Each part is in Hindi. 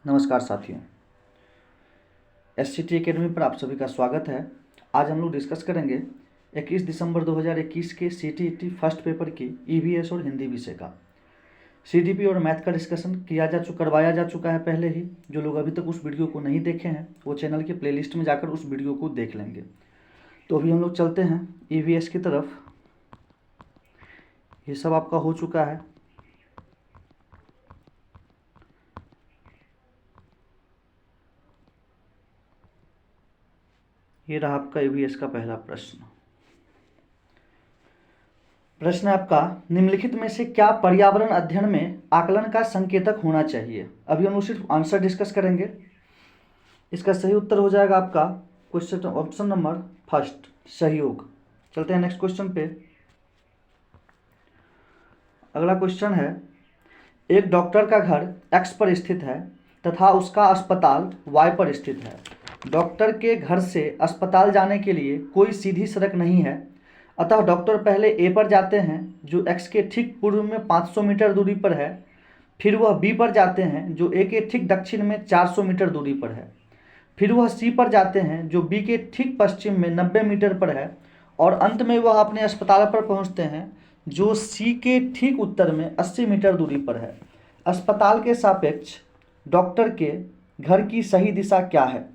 नमस्कार साथियों, एससीटी एकेडमी पर आप सभी का स्वागत है। आज हम लोग डिस्कस करेंगे 21 दिसंबर 2021 के सीटीईटी फर्स्ट पेपर की ईवीएस और हिंदी विषय का। सीडीपी और मैथ का डिस्कशन करवाया जा चुका है पहले ही। जो लोग अभी तक उस वीडियो को नहीं देखे हैं वो चैनल के प्लेलिस्ट में जाकर उस वीडियो को देख लेंगे। तो अभी हम लोग चलते हैं ईवीएस की तरफ। ये सब आपका हो चुका है। ये रहा आपका ईवीएस का पहला प्रश्न। प्रश्न है आपका, निम्नलिखित में से क्या पर्यावरण अध्ययन में आकलन का संकेतक होना चाहिए। अभी हम लोग सिर्फ आंसर डिस्कस करेंगे। इसका सही उत्तर हो जाएगा आपका क्वेश्चन ऑप्शन नंबर फर्स्ट, सहयोग। चलते हैं नेक्स्ट क्वेश्चन पे। अगला क्वेश्चन है, एक डॉक्टर का घर एक्स पर स्थित है तथा उसका अस्पताल वाई पर स्थित है। डॉक्टर के घर से अस्पताल जाने के लिए कोई सीधी सड़क नहीं है, अतः डॉक्टर पहले ए पर जाते हैं जो एक्स के ठीक पूर्व में 500 मीटर दूरी पर है। फिर वह बी पर जाते हैं जो ए के ठीक दक्षिण में 400 मीटर दूरी पर है। फिर वह सी पर जाते हैं जो बी के ठीक पश्चिम में 90 मीटर पर है। और अंत में वह अपने अस्पताल पर पहुंचते हैं जो सी के ठीक उत्तर में 80 मीटर दूरी पर है। अस्पताल के सापेक्ष डॉक्टर के घर की सही दिशा क्या है।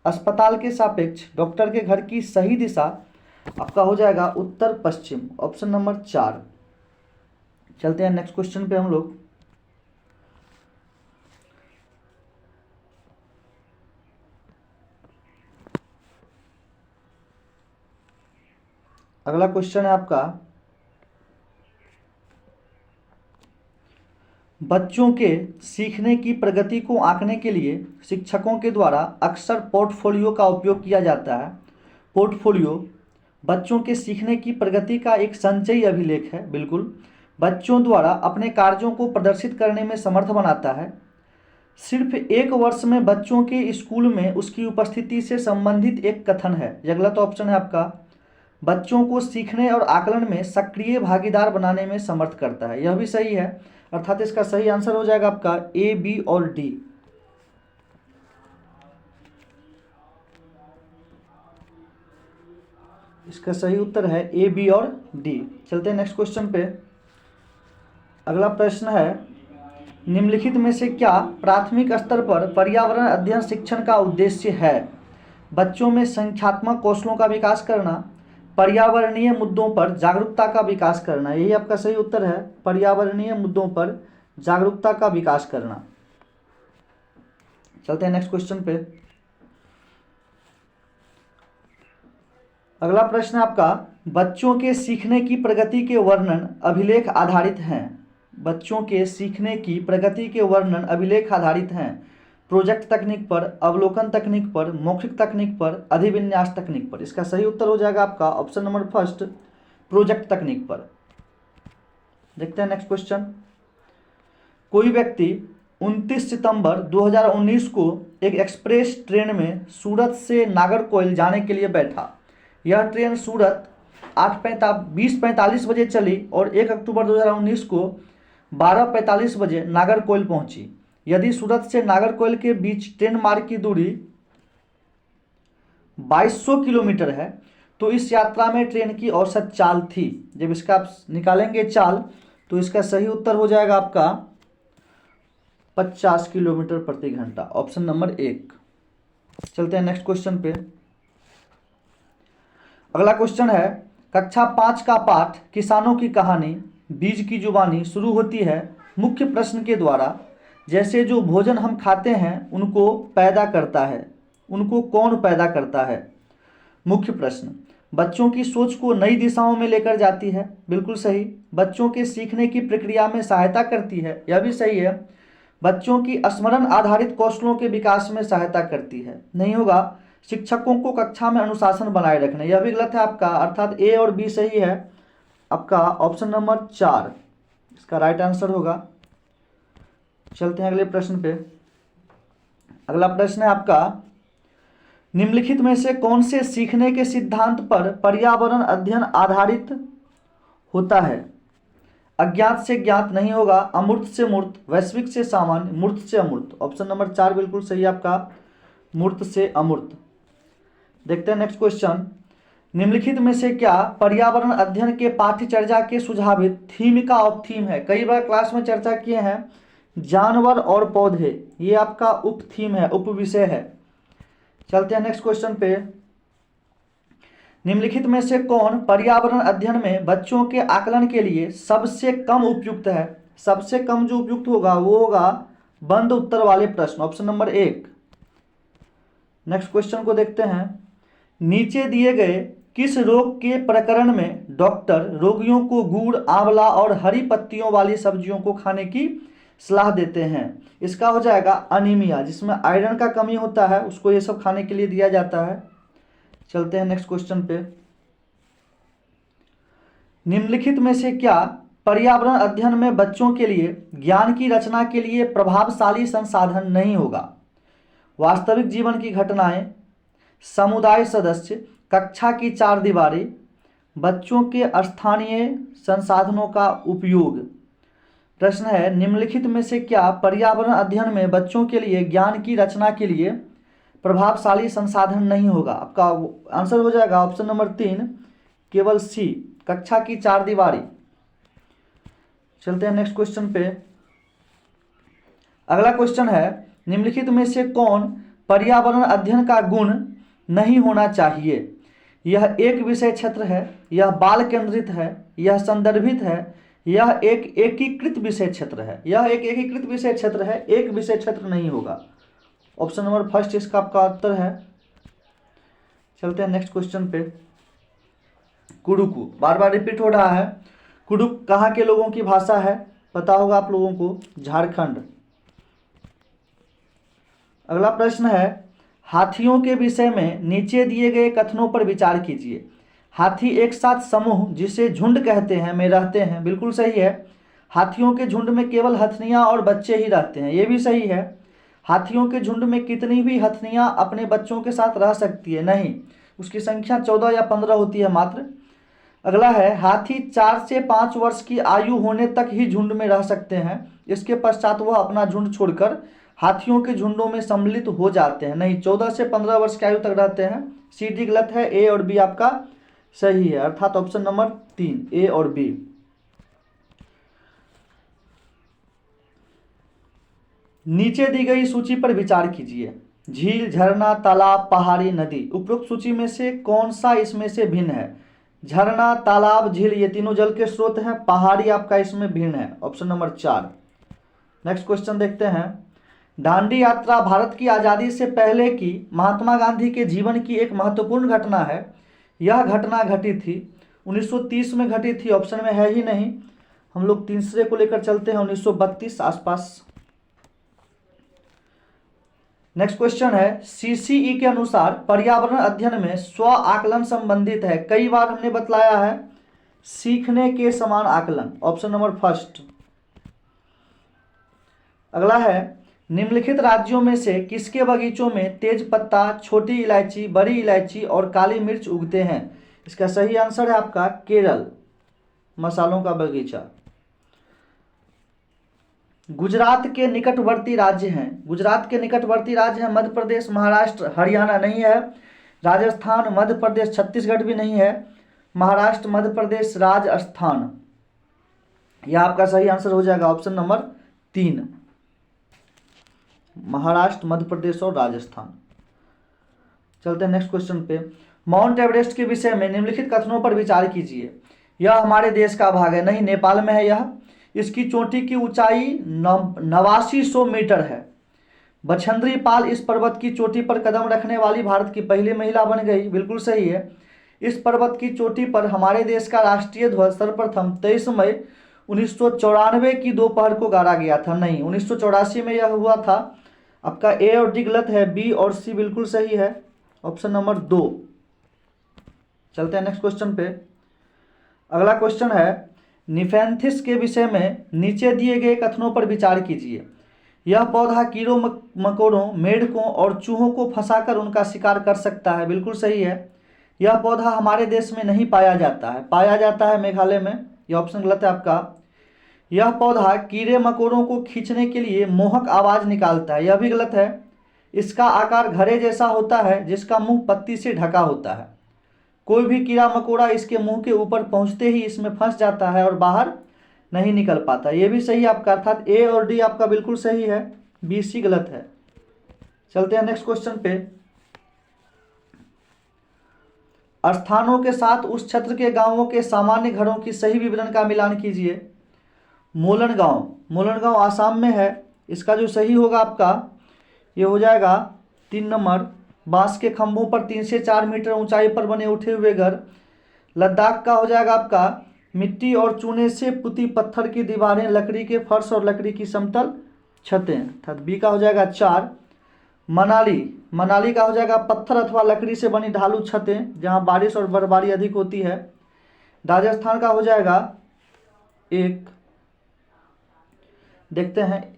अस्पताल के सापेक्ष डॉक्टर के घर की सही दिशा आपका हो जाएगा उत्तर पश्चिम, ऑप्शन नंबर 4। चलते हैं नेक्स्ट क्वेश्चन पे हम लोग। अगला क्वेश्चन है आपका, बच्चों के सीखने की प्रगति को आंकने के लिए शिक्षकों के द्वारा अक्सर पोर्टफोलियो का उपयोग किया जाता है। पोर्टफोलियो बच्चों के सीखने की प्रगति का एक संचयी अभिलेख है। बिल्कुल, बच्चों द्वारा अपने कार्यों को प्रदर्शित करने में समर्थ बनाता है। सिर्फ एक वर्ष में बच्चों के स्कूल में उसकी उपस्थिति से संबंधित एक कथन है। यह गलत ऑप्शन है आपका। बच्चों को सीखने और आकलन में सक्रिय भागीदार बनाने में समर्थ करता है, यह भी सही है। अर्थात इसका सही आंसर हो जाएगा आपका ए, बी और डी। इसका सही उत्तर है ए, बी और डी। चलते हैं नेक्स्ट क्वेश्चन पे। अगला प्रश्न है, निम्नलिखित में से क्या प्राथमिक स्तर पर पर्यावरण अध्ययन शिक्षण का उद्देश्य है। बच्चों में संख्यात्मक कौशलों का विकास करना, पर्यावरणीय मुद्दों पर जागरूकता का विकास करना। यही आपका सही उत्तर है, पर्यावरणीय मुद्दों पर जागरूकता का विकास करना। चलते हैं नेक्स्ट क्वेश्चन पे। अगला प्रश्न आपका, बच्चों के सीखने की प्रगति के वर्णन अभिलेख आधारित हैं। बच्चों के सीखने की प्रगति के वर्णन अभिलेख आधारित हैं प्रोजेक्ट तकनीक पर, अवलोकन तकनीक पर, मौखिक तकनीक पर, अधिविन्यास तकनीक पर। इसका सही उत्तर हो जाएगा आपका ऑप्शन नंबर फर्स्ट, प्रोजेक्ट तकनीक पर। देखते हैं नेक्स्ट क्वेश्चन। कोई व्यक्ति 29 सितंबर 2019 को एक एक्सप्रेस ट्रेन में सूरत से नागरकोइल जाने के लिए बैठा। यह ट्रेन सूरत 8:20-45 बजे चली और 1 अक्टूबर 2019 को 12:45 बजे नागरकोइल पहुंची। यदि सूरत से नागरकोइल के बीच ट्रेन मार्ग की दूरी 2200 किलोमीटर है तो इस यात्रा में ट्रेन की औसत चाल थी। जब इसका आप निकालेंगे चाल तो इसका सही उत्तर हो जाएगा आपका 50 किलोमीटर प्रति घंटा, ऑप्शन नंबर 1। चलते हैं नेक्स्ट क्वेश्चन पे। अगला क्वेश्चन है, कक्षा 5 का पाठ किसानों की कहानी बीज की जुबानी शुरू होती है मुख्य प्रश्न के द्वारा। जैसे जो भोजन हम खाते हैं उनको पैदा करता है, उनको कौन पैदा करता है। मुख्य प्रश्न बच्चों की सोच को नई दिशाओं में लेकर जाती है। बिल्कुल सही। बच्चों के सीखने की प्रक्रिया में सहायता करती है, यह भी सही है। बच्चों की स्मरण आधारित कौशलों के विकास में सहायता करती है, नहीं होगा। शिक्षकों को कक्षा में अनुशासन बनाए रखना, यह भी गलत है आपका। अर्थात ए और बी सही है आपका, ऑप्शन नंबर 4 इसका राइट आंसर होगा। चलते हैं अगले प्रश्न पे। अगला प्रश्न है आपका, निम्नलिखित में से कौन से सीखने के सिद्धांत पर पर्यावरण अध्ययन आधारित होता है। अज्ञात से ज्ञात नहीं होगा, अमूर्त से मूर्त, वैश्विक से सामान्य, मूर्त से अमूर्त। ऑप्शन नंबर 4 बिल्कुल सही है आपका, मूर्त से अमूर्त। देखते हैं नेक्स्ट क्वेश्चन। निम्नलिखित में से क्या पर्यावरण अध्ययन के पाठ्यचर्या के सुझावित थीमिका ऑफ थीम है? कई बार क्लास में चर्चा किए हैं जानवर और पौधे, ये आपका उप थीम है, उप विषय है। चलते हैं नेक्स्ट क्वेश्चन पे। निम्नलिखित में से कौन पर्यावरण अध्ययन में बच्चों के आकलन के लिए सबसे कम उपयुक्त है? सबसे कम जो उपयुक्त होगा वो होगा बंद उत्तर वाले प्रश्न, ऑप्शन नंबर 1। नेक्स्ट क्वेश्चन को देखते हैं। नीचे दिए गए किस रोग के प्रकरण में डॉक्टर रोगियों को गुड़, आंवला और हरी पत्तियों वाली सब्जियों को खाने की सलाह देते हैं? इसका हो जाएगा अनीमिया, जिसमें आयरन का कमी होता है, उसको ये सब खाने के लिए दिया जाता है। चलते हैं नेक्स्ट क्वेश्चन पे। निम्नलिखित में से क्या पर्यावरण अध्ययन में बच्चों के लिए ज्ञान की रचना के लिए प्रभावशाली संसाधन नहीं होगा? वास्तविक जीवन की घटनाएं, समुदाय सदस्य, कक्षा की चार दीवारी, बच्चों के स्थानीय संसाधनों का उपयोग। प्रश्न है निम्नलिखित में से क्या पर्यावरण अध्ययन में बच्चों के लिए ज्ञान की रचना के लिए प्रभावशाली संसाधन नहीं होगा? आपका आंसर हो जाएगा ऑप्शन नंबर 3 केवल सी, कक्षा की चार दीवारी। चलते हैं नेक्स्ट क्वेश्चन पे। अगला क्वेश्चन है निम्नलिखित में से कौन पर्यावरण अध्ययन का गुण नहीं होना चाहिए? यह एक विषय क्षेत्र है, यह बाल केंद्रित है, यह संदर्भित है, यह एक एकीकृत विषय क्षेत्र है। यह एक एकीकृत विषय क्षेत्र है, एक विषय क्षेत्र नहीं होगा। ऑप्शन नंबर फर्स्ट इसका आपका उत्तर है। चलते हैं नेक्स्ट क्वेश्चन पे। कुडुकू बार बार रिपीट हो रहा है। कुडुक कहाँ के लोगों की भाषा है? पता होगा आप लोगों को, झारखंड। अगला प्रश्न है हाथियों के विषय में नीचे दिए गए कथनों पर विचार कीजिए। हाथी एक साथ समूह जिसे झुंड कहते हैं में रहते हैं, बिल्कुल सही है। हाथियों के झुंड में केवल हथनियां और बच्चे ही रहते हैं, ये भी सही है। हाथियों के झुंड में कितनी भी हथनियां अपने बच्चों के साथ रह सकती है? नहीं, उसकी संख्या 14 या 15 होती है मात्र। अगला है हाथी 4 से 5 वर्ष की आयु होने तक ही झुंड में रह सकते हैं, इसके पश्चात वह अपना झुंड छोड़कर हाथियों के झुंडों में सम्मिलित हो जाते हैं। नहीं, 14 से 15 वर्ष की आयु तक रहते हैं। सी डी गलत है, ए और बी आपका सही है, अर्थात ऑप्शन नंबर 3 ए और बी। नीचे दी गई सूची पर विचार कीजिए। झील, झरना, तालाब, पहाड़ी, नदी, उपरोक्त सूची में से कौन सा इसमें से भिन्न है? झरना, तालाब, झील ये तीनों जल के स्रोत हैं, पहाड़ी आपका इसमें भिन्न है, ऑप्शन नंबर 4। नेक्स्ट क्वेश्चन देखते हैं। दांडी यात्रा भारत की आज़ादी से पहले की महात्मा गांधी के जीवन की एक महत्वपूर्ण घटना है। यह घटना घटी थी 1930 में घटी थी, ऑप्शन में है ही नहीं। हम लोग तीसरे को लेकर चलते हैं, 1932 आसपास। नेक्स्ट क्वेश्चन है सीसीई के अनुसार पर्यावरण अध्ययन में स्व आकलन संबंधित है। कई बार हमने बतलाया है सीखने के समान आकलन, ऑप्शन नंबर फर्स्ट। अगला है निम्नलिखित राज्यों में से किसके बगीचों में तेज पत्ता, छोटी इलायची, बड़ी इलायची और काली मिर्च उगते हैं? इसका सही आंसर है आपका केरल, मसालों का बगीचा। गुजरात के निकटवर्ती राज्य हैं, गुजरात के निकटवर्ती राज्य हैं मध्य प्रदेश, महाराष्ट्र, हरियाणा नहीं है, राजस्थान, मध्य प्रदेश, छत्तीसगढ़ भी नहीं है, महाराष्ट्र, मध्य प्रदेश, राजस्थान। यह आपका सही आंसर हो जाएगा ऑप्शन नंबर 3, महाराष्ट्र, मध्य प्रदेश और राजस्थान। चलते हैं नेक्स्ट क्वेश्चन पे। माउंट एवरेस्ट के विषय में निम्नलिखित कथनों पर विचार कीजिए। यह हमारे देश का भाग है, नहीं नेपाल में है यह। इसकी चोटी की ऊंचाई 8900 मीटर है। बछेंद्री पाल इस पर्वत की चोटी पर कदम रखने वाली भारत की पहली महिला बन गई, बिल्कुल सही है। इस पर्वत की चोटी पर हमारे देश का राष्ट्रीय ध्वज सर्वप्रथम 23 मई 1994 की दोपहर को गाड़ा गया था। नहीं, 1984 में यह हुआ था। आपका ए और डी गलत है, बी और सी बिल्कुल सही है, ऑप्शन नंबर 2। चलते हैं नेक्स्ट क्वेश्चन पे। अगला क्वेश्चन है निफेंथिस के विषय में नीचे दिए गए कथनों पर विचार कीजिए। यह पौधा कीड़ों मकोड़ों, मेढकों और चूहों को फंसाकर उनका शिकार कर सकता है, बिल्कुल सही है। यह पौधा हमारे देश में नहीं पाया जाता है, पाया जाता है मेघालय में, यह ऑप्शन गलत है आपका। यह पौधा कीड़े मकोड़ों को खींचने के लिए मोहक आवाज निकालता है, यह भी गलत है। इसका आकार घड़े जैसा होता है जिसका मुंह पत्ती से ढका होता है। कोई भी कीड़ा मकोड़ा इसके मुंह के ऊपर पहुंचते ही इसमें फंस जाता है और बाहर नहीं निकल पाता। ये भी सही आपका, अर्थात ए और डी आपका बिल्कुल सही है, बी सी गलत है। चलते हैं नेक्स्ट क्वेश्चन पे। स्थानों के साथ उस क्षेत्र के गांवों के सामान्य घरों की सही विवरण का मिलान कीजिए। मोलन गांव आसाम में है, इसका जो सही होगा आपका ये हो जाएगा 3 नंबर। बांस के खंभों पर 3 से 4 मीटर ऊंचाई पर बने उठे हुए घर। लद्दाख का हो जाएगा आपका मिट्टी और चूने से पुती पत्थर की दीवारें, लकड़ी के फर्श और लकड़ी की समतल छतें, अर्थात बी का हो जाएगा 4। मनाली का हो जाएगा पत्थर अथवा लकड़ी से बनी ढालू छतें जहां बारिश और बर्फबारी अधिक होती है। राजस्थान का हो जाएगा 1। देखते हैं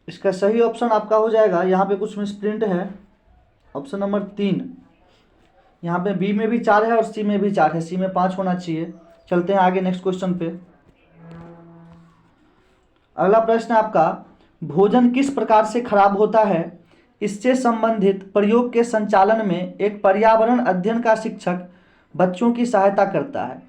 इसका सही ऑप्शन आपका हो जाएगा, यहाँ पे कुछ मिसप्रिंट है, ऑप्शन नंबर 3। यहाँ पे बी में भी 4 है और सी में भी 4 है, सी में 5 होना चाहिए। चलते हैं आगे नेक्स्ट क्वेश्चन पे। अगला प्रश्न है आपका, भोजन किस प्रकार से खराब होता है, इससे संबंधित प्रयोग के संचालन में एक पर्यावरण अध्ययन का शिक्षक बच्चों की सहायता करता है।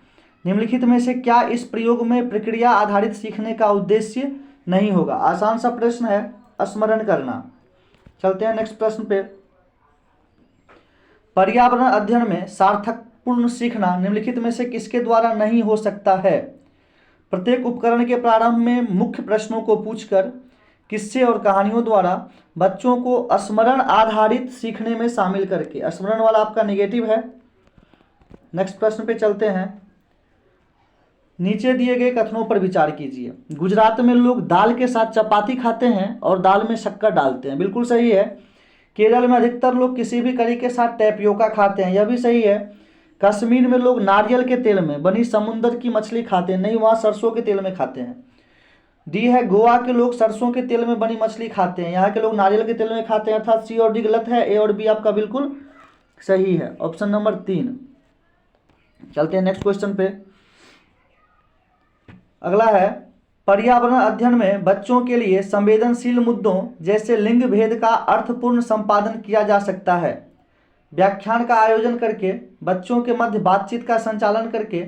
निम्नलिखित में से क्या इस प्रयोग में प्रक्रिया आधारित सीखने का उद्देश्य नहीं होगा। आसान सा प्रश्न है, स्मरण करना। चलते हैं नेक्स्ट प्रश्न पे। पर्यावरण अध्ययन में सार्थकपूर्ण सीखना निम्नलिखित में से किसके द्वारा नहीं हो सकता है। प्रत्येक उपकरण के प्रारंभ में मुख्य प्रश्नों को पूछकर, किस्से और कहानियों द्वारा बच्चों को स्मरण आधारित सीखने में शामिल करके। स्मरण वाला आपका नेगेटिव है। नेक्स्ट प्रश्न पे चलते हैं। नीचे दिए गए कथनों पर विचार कीजिए। गुजरात में लोग दाल के साथ चपाती खाते हैं और दाल में शक्कर डालते हैं, बिल्कुल सही है। केरल में अधिकतर लोग किसी भी करी के साथ टैपियोका खाते हैं, यह भी सही है। कश्मीर में लोग नारियल के तेल में बनी समुद्र की मछली खाते हैं, नहीं, वहाँ सरसों के तेल में खाते हैं। डी है, गोवा के लोग सरसों के तेल में बनी मछली खाते हैं, यहाँ के लोग नारियल के तेल में खाते हैं, अर्थात सी और डी गलत है। ए और बी आपका बिल्कुल सही है, ऑप्शन नंबर 3। चलते हैं नेक्स्ट क्वेश्चन पे। अगला है, पर्यावरण अध्ययन में बच्चों के लिए संवेदनशील मुद्दों जैसे लिंग भेद का अर्थपूर्ण संपादन किया जा सकता है। व्याख्यान का आयोजन करके, बच्चों के मध्य बातचीत का संचालन करके,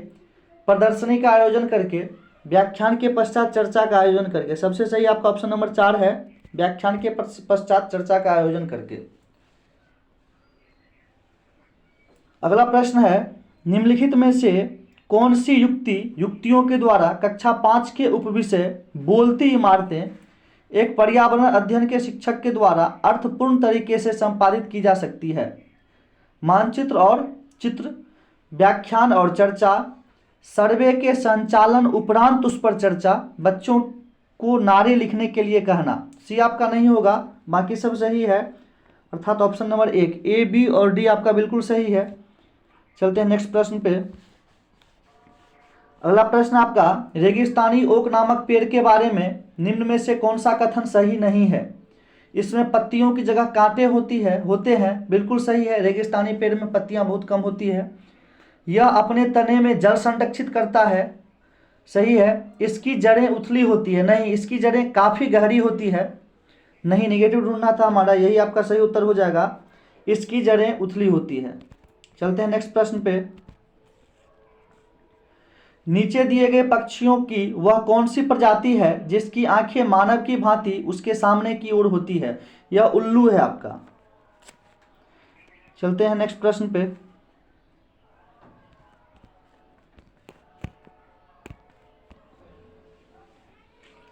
प्रदर्शनी का आयोजन करके, व्याख्यान के पश्चात चर्चा का आयोजन करके। सबसे सही आपका ऑप्शन नंबर 4 है, व्याख्यान के पश्चात चर्चा का आयोजन करके। अगला प्रश्न है, निम्नलिखित में से कौन सी युक्तियों के द्वारा कक्षा 5 के उपविषय बोलती इमारतें एक पर्यावरण अध्ययन के शिक्षक के द्वारा अर्थपूर्ण तरीके से संपादित की जा सकती है। मानचित्र और चित्र, व्याख्यान और चर्चा, सर्वे के संचालन उपरांत उस पर चर्चा, बच्चों को नारे लिखने के लिए कहना। सी आपका नहीं होगा, बाकी सब सही है, अर्थात ऑप्शन नंबर 1। ए, बी और डी आपका बिल्कुल सही है। चलते हैं नेक्स्ट प्रश्न पे। अगला प्रश्न आपका, रेगिस्तानी ओक नामक पेड़ के बारे में निम्न में से कौन सा कथन सही नहीं है। इसमें पत्तियों की जगह कांटे होते हैं, बिल्कुल सही है। रेगिस्तानी पेड़ में पत्तियां बहुत कम होती है। यह अपने तने में जल संरक्षित करता है, सही है। इसकी जड़ें उथली होती है, नहीं, इसकी जड़ें काफ़ी गहरी होती है, नहीं, नेगेटिव ढूंढना था हमारा, यही आपका सही उत्तर हो जाएगा, इसकी जड़ें उथली होती है। चलते हैं नेक्स्ट प्रश्न पे। नीचे दिए गए पक्षियों की वह कौन सी प्रजाति है जिसकी आंखें मानव की भांति उसके सामने की ओर होती है। यह उल्लू है आपका। चलते हैं नेक्स्ट प्रश्न पे।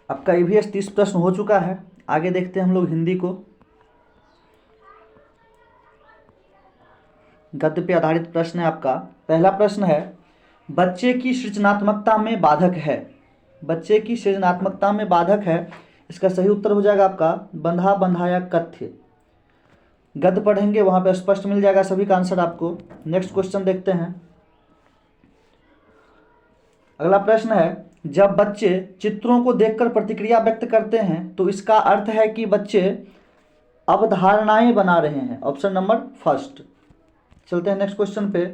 आपका ईवीएस 30 प्रश्न हो चुका है। आगे देखते हैं हम लोग हिंदी को। गद्य पे आधारित प्रश्न है आपका। पहला प्रश्न है, बच्चे की सृजनात्मकता में बाधक है। बच्चे की सृजनात्मकता में बाधक है, इसका सही उत्तर हो जाएगा आपका बंधा बंधाया कथ्य। गद्य पढ़ेंगे वहां पे स्पष्ट मिल जाएगा सभी का आंसर आपको। नेक्स्ट क्वेश्चन देखते हैं। अगला प्रश्न है, जब बच्चे चित्रों को देखकर प्रतिक्रिया व्यक्त करते हैं तो इसका अर्थ है कि बच्चे अवधारणाएं बना रहे हैं। Option number first. चलते हैं नेक्स्ट क्वेश्चन पे।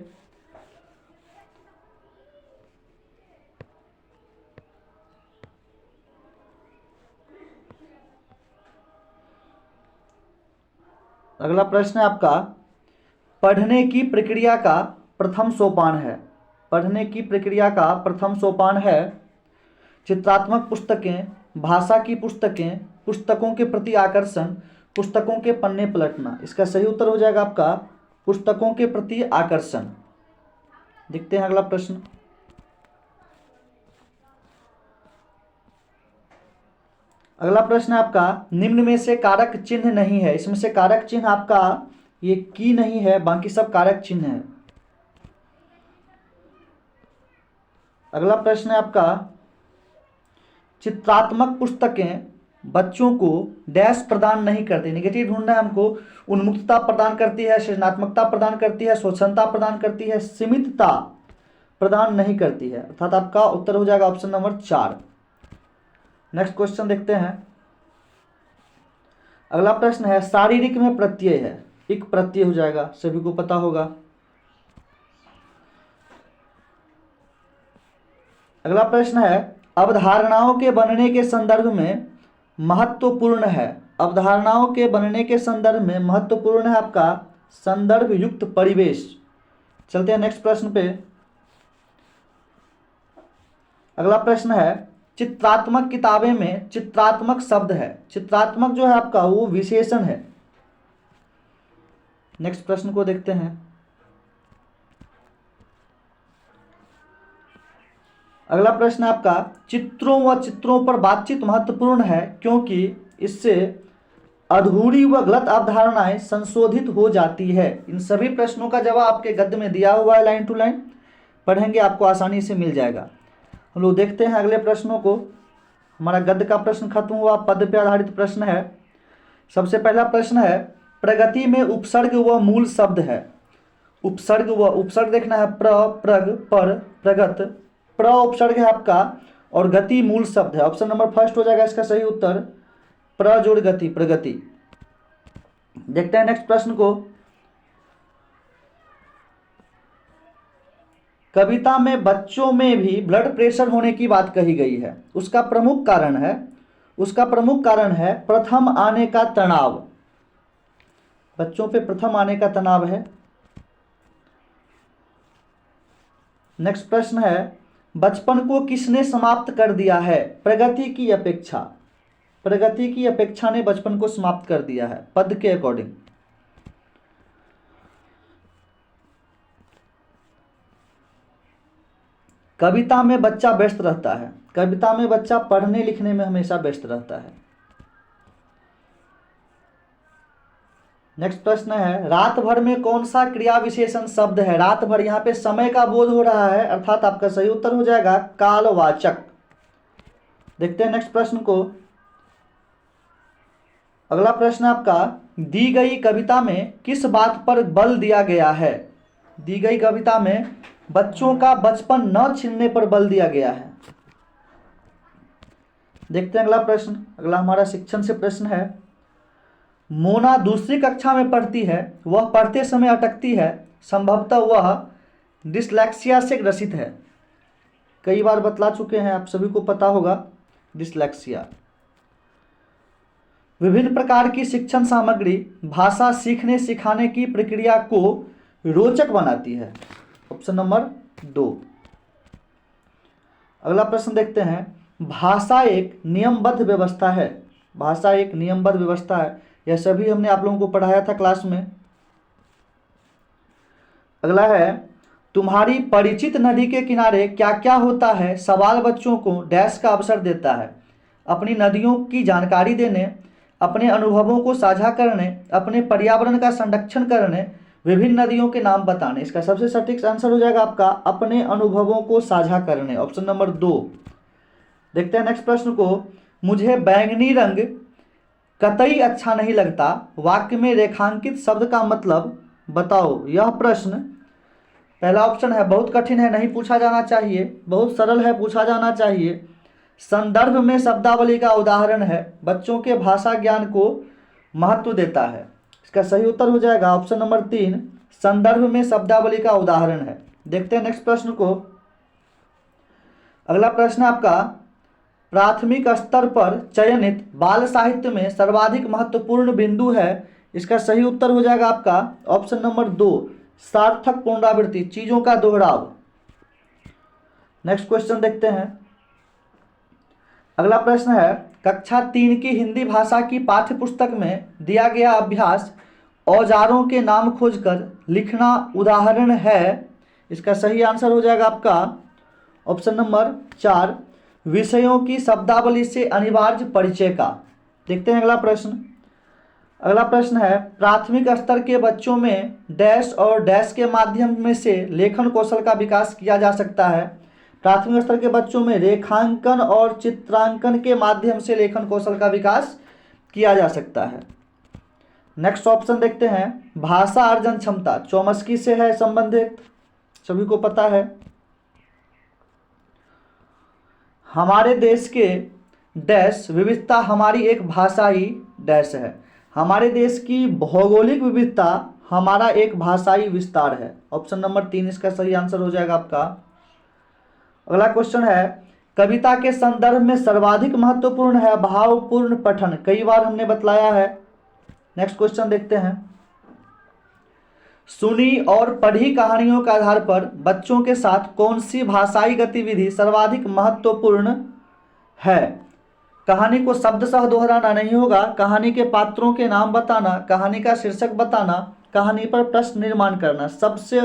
अगला प्रश्न है आपका, पढ़ने की प्रक्रिया का प्रथम सोपान है। पढ़ने की प्रक्रिया का प्रथम सोपान है चित्रात्मक पुस्तकें, भाषा की पुस्तकें, पुस्तकों के प्रति आकर्षण, पुस्तकों के पन्ने पलटना। इसका सही उत्तर हो जाएगा आपका पुस्तकों के प्रति आकर्षण। देखते हैं अगला प्रश्न। अगला प्रश्न है आपका, निम्न में से कारक चिन्ह नहीं है। इसमें से कारक चिन्ह आपका ये की नहीं है, बाकी सब कारक चिन्ह है। अगला प्रश्न है आपका, चित्रात्मक पुस्तकें बच्चों को डैश प्रदान नहीं करती। नेगेटिव ढूंढना है हमको। उन्मुक्तता प्रदान करती है, सृजनात्मकता प्रदान करती है, स्वच्छंदता प्रदान करती है, सीमितता प्रदान नहीं करती है। अर्थात आपका उत्तर हो जाएगा ऑप्शन नंबर 4। नेक्स्ट क्वेश्चन देखते हैं। अगला प्रश्न है, शारीरिक में प्रत्यय है। एक प्रत्यय हो जाएगा, सभी को पता होगा। अगला प्रश्न है, अवधारणाओं के बनने के संदर्भ में महत्वपूर्ण है। अवधारणाओं के बनने के संदर्भ में महत्वपूर्ण है आपका संदर्भ युक्त परिवेश। चलते हैं नेक्स्ट प्रश्न पे। अगला प्रश्न है, चित्रात्मक किताबें में चित्रात्मक शब्द है। चित्रात्मक जो है आपका वो विशेषण है। नेक्स्ट प्रश्न को देखते हैं। अगला प्रश्न है आपका, चित्रों व चित्रों पर बातचीत महत्वपूर्ण है क्योंकि इससे अधूरी व गलत अवधारणाएं संशोधित हो जाती है। इन सभी प्रश्नों का जवाब आपके गद्य में दिया हुआ है, लाइन टू लाइन पढ़ेंगे आपको आसानी से मिल जाएगा। हम लोग देखते हैं अगले प्रश्नों को। हमारा गद्य का प्रश्न खत्म हुआ, पद पे आधारित प्रश्न है। सबसे पहला प्रश्न है, प्रगति में उपसर्ग व मूल शब्द है। उपसर्ग व उपसर्ग देखना है, प्र, प्रग, पर, प्रगत। प्र उपसर्ग है आपका और गति मूल शब्द है। ऑप्शन नंबर फर्स्ट हो जाएगा इसका सही उत्तर, प्र जोड़ गति, प्रगति। देखते हैं नेक्स्ट प्रश्न को। कविता में बच्चों में भी ब्लड प्रेशर होने की बात कही गई है। उसका प्रमुख कारण है प्रथम आने का तनाव। बच्चों पे प्रथम आने का तनाव है। नेक्स्ट प्रश्न है, बचपन को किसने समाप्त कर दिया है। प्रगति की अपेक्षा। प्रगति की अपेक्षा ने बचपन को समाप्त कर दिया है पद के अकॉर्डिंग। कविता में बच्चा व्यस्त रहता है। कविता में बच्चा पढ़ने लिखने में हमेशा व्यस्त रहता है। नेक्स्ट प्रश्न है, रात भर में कौन सा क्रिया विशेषण शब्द है। रात भर यहाँ पे समय का बोध हो रहा है, अर्थात आपका सही उत्तर हो जाएगा कालवाचक। देखते हैं नेक्स्ट प्रश्न को। अगला प्रश्न आपका, दी गई कविता में किस बात पर बल दिया गया है। दी गई कविता में बच्चों का बचपन न छीनने पर बल दिया गया है। देखते हैं अगला प्रश्न। अगला हमारा शिक्षण से प्रश्न है, मोना दूसरी कक्षा में पढ़ती है। वह पढ़ते समय अटकती है। संभवतः वह डिसलेक्सिया से ग्रसित है। कई बार बतला चुके हैं, आप सभी को पता होगा डिसलेक्सिया। विभिन्न प्रकार की शिक्षण सामग्री भाषा सीखने सिखाने की प्रक्रिया को रोचक बनाती है। Option number 2। अगला प्रश्न देखते हैं, भाषा एक नियमबद्ध व्यवस्था है। भाषा एक नियमबद्ध व्यवस्था है, यह सभी हमने आप लोगों को पढ़ाया था क्लास में। अगला है, तुम्हारी परिचित नदी के किनारे क्या क्या होता है। सवाल बच्चों को डैश का अवसर देता है। अपनी नदियों की जानकारी देने, अपने अनुभवों को साझा करने, अपने पर्यावरण का संरक्षण करने, विभिन्न नदियों के नाम बताने। इसका सबसे सटीक आंसर हो जाएगा आपका अपने अनुभवों को साझा करने। Option number 2। देखते हैं नेक्स्ट प्रश्न को, मुझे बैंगनी रंग कतई अच्छा नहीं लगता। वाक्य में रेखांकित शब्द का मतलब बताओ। यह प्रश्न पहला ऑप्शन है बहुत कठिन है, नहीं पूछा जाना चाहिए। बहुत सरल है, पूछा जाना चाहिए। संदर्भ में शब्दावली का उदाहरण है, बच्चों के भाषा ज्ञान को महत्व देता है। इसका सही उत्तर हो जाएगा ऑप्शन नंबर 3, संदर्भ में शब्दावली का उदाहरण है। देखते हैं नेक्स्ट प्रश्न को। अगला प्रश्न आपका, प्राथमिक स्तर पर चयनित बाल साहित्य में सर्वाधिक महत्वपूर्ण बिंदु है। इसका सही उत्तर हो जाएगा आपका ऑप्शन नंबर 2, सार्थक पुनरावृत्ति, चीजों का दोहराव। नेक्स्ट क्वेश्चन देखते हैं। अगला प्रश्न है, कक्षा 3 की हिंदी भाषा की पाठ्य पुस्तक में दिया गया अभ्यास औजारों के नाम खोजकर लिखना उदाहरण है। इसका सही आंसर हो जाएगा आपका ऑप्शन नंबर 4, विषयों की शब्दावली से अनिवार्य परिचय का। देखते हैं अगला प्रश्न। अगला प्रश्न है, प्राथमिक स्तर के बच्चों में डैश और डैश के माध्यम में से लेखन कौशल का विकास किया जा सकता है। प्राथमिक स्तर के बच्चों में रेखांकन और चित्रांकन के माध्यम से लेखन कौशल का विकास किया जा सकता है। नेक्स्ट ऑप्शन देखते हैं, भाषा अर्जन क्षमता चौमस्की से है संबंधित, सभी को पता है। हमारे देश के डैश विविधता हमारी एक भाषाई डैश है। हमारे देश की भौगोलिक विविधता हमारा एक भाषाई विस्तार है। ऑप्शन नंबर 3 इसका सही आंसर हो जाएगा आपका। अगला क्वेश्चन है, कविता के संदर्भ में सर्वाधिक महत्वपूर्ण है भावपूर्ण पठन। कई बार हमने बतलाया है। नेक्स्ट क्वेश्चन देखते हैं। सुनी और पढ़ी कहानियों के आधार पर बच्चों के साथ कौन सी भाषाई गतिविधि सर्वाधिक महत्वपूर्ण है। कहानी को शब्दशः दोहराना नहीं होगा, कहानी के पात्रों के नाम बताना, कहानी का शीर्षक बताना, कहानी पर प्रश्न निर्माण करना। सबसे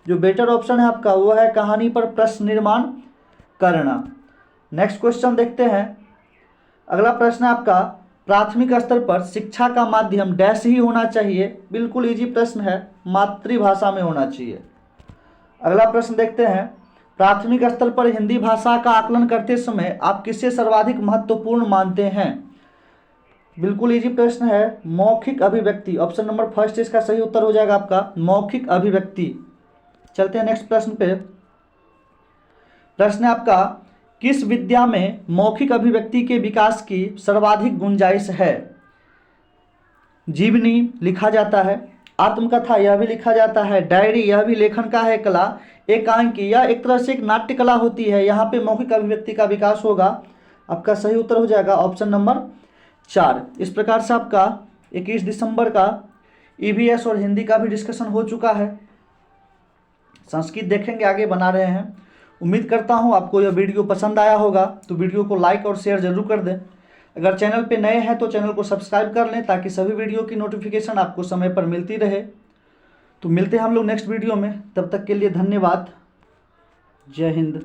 जो बेटर ऑप्शन है आपका वो है कहानी पर प्रश्न निर्माण करना। नेक्स्ट क्वेश्चन देखते हैं। अगला प्रश्न है आपका, प्राथमिक स्तर पर शिक्षा का माध्यम डैश ही होना चाहिए। बिल्कुल इजी प्रश्न है, मातृभाषा में होना चाहिए। अगला प्रश्न देखते हैं, प्राथमिक स्तर पर हिंदी भाषा का आकलन करते समय आप किसे सर्वाधिक महत्वपूर्ण मानते हैं। बिल्कुल इजी प्रश्न है, मौखिक अभिव्यक्ति। ऑप्शन नंबर 1 इसका सही उत्तर हो जाएगा आपका मौखिक अभिव्यक्ति। चलते हैं नेक्स्ट प्रश्न पे। प्रश्न है आपका, किस विद्या में मौखिक अभिव्यक्ति के विकास की सर्वाधिक गुंजाइश है। जीवनी लिखा जाता है, आत्मकथा यह भी लिखा जाता है, डायरी यह भी लेखन का है कला, एकांकी यह एक तरह से एक नाट्य कला होती है। यहाँ पे मौखिक अभिव्यक्ति का विकास होगा। आपका सही उत्तर हो जाएगा ऑप्शन नंबर 4। इस प्रकार से आपका 21 दिसंबर का ईवीएस और हिंदी का भी डिस्कशन हो चुका है। संस्कृत देखेंगे, आगे बना रहे हैं। उम्मीद करता हूँ आपको यह वीडियो पसंद आया होगा, तो वीडियो को लाइक और शेयर जरूर कर दें। अगर चैनल पे नए हैं तो चैनल को सब्सक्राइब कर लें ताकि सभी वीडियो की नोटिफिकेशन आपको समय पर मिलती रहे। तो मिलते हैं हम लोग नेक्स्ट वीडियो में, तब तक के लिए धन्यवाद। जय हिंद।